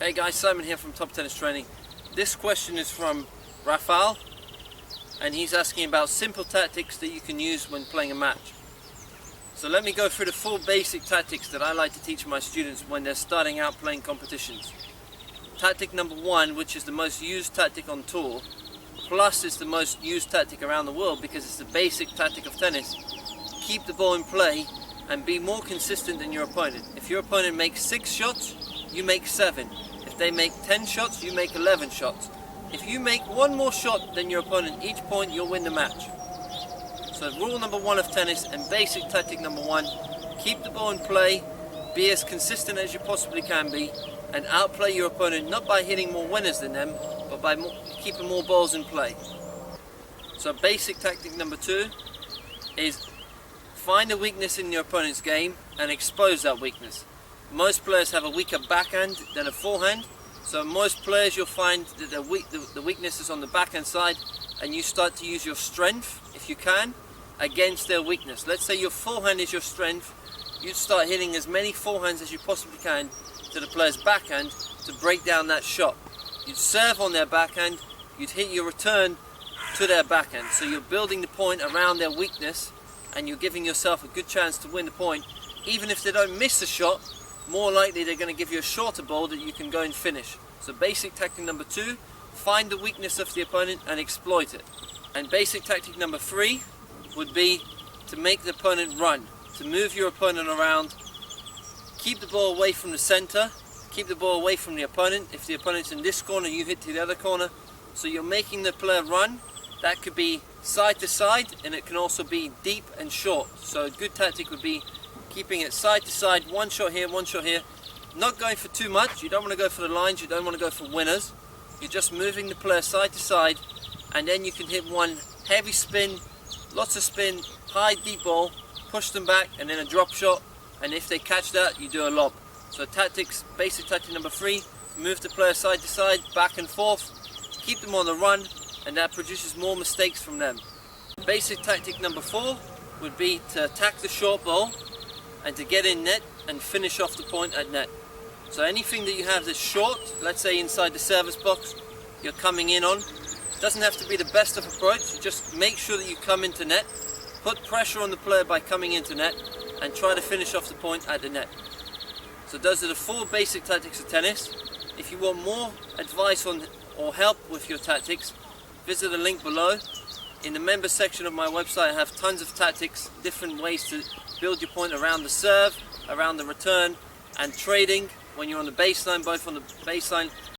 Hey guys, Simon here from Top Tennis Training. This question is from Rafael, and he's asking about simple tactics that you can use when playing a match. So let me go through the 4 basic tactics that I like to teach my students when they're starting out playing competitions. Tactic number 1, which is the most used tactic on tour, plus it's the most used tactic around the world because it's the basic tactic of tennis. Keep the ball in play and be more consistent than your opponent. If your opponent makes 6 shots, you make 7. If they make 10 shots, you make 11 shots. If you make 1 more shot than your opponent each point, you'll win the match. So rule number 1 of tennis and basic tactic number 1, keep the ball in play, be as consistent as you possibly can be, and outplay your opponent not by hitting more winners than them, but by keeping more balls in play. So basic tactic number 2 is find a weakness in your opponent's game and expose that weakness. Most players have a weaker backhand than a forehand, so most players you'll find that the weakness is on the backhand side, and you start to use your strength, if you can, against their weakness. Let's say your forehand is your strength, you'd start hitting as many forehands as you possibly can to the player's backhand to break down that shot. You'd serve on their backhand, you'd hit your return to their backhand, so you're building the point around their weakness and you're giving yourself a good chance to win the point. Even if they don't miss the shot, more likely they're going to give you a shorter ball that you can go and finish. So basic tactic number 2, find the weakness of the opponent and exploit it. And basic tactic number 3 would be to make the opponent run, to move your opponent around. Keep the ball away from the center, keep the ball away from the opponent. If the opponent's in this corner, you hit to the other corner. So you're making the player run. That could be side to side, and it can also be deep and short. So a good tactic would be keeping it side to side, 1 shot here, 1 shot here. Not going for too much. You don't want to go for the lines, you don't want to go for winners. You're just moving the player side to side, and then you can hit one heavy spin, lots of spin, high deep ball, push them back, and then a drop shot. And if they catch that, you do a lob. So tactics, basic tactic number 3, move the player side to side, back and forth, keep them on the run, and that produces more mistakes from them. Basic tactic number 4 would be to attack the short ball and to get in net and finish off the point at net. So anything that you have that's short, let's say inside the service box, you're coming in on, doesn't have to be the best of approach, just make sure that you come into net, put pressure on the player by coming into net, and try to finish off the point at the net. So those are the 4 basic tactics of tennis. If you want more advice on or help with your tactics, visit the link below. In the members section of my website I have tons of tactics, different ways to build your point around the serve, around the return, and trading when you're on the baseline, both on the baseline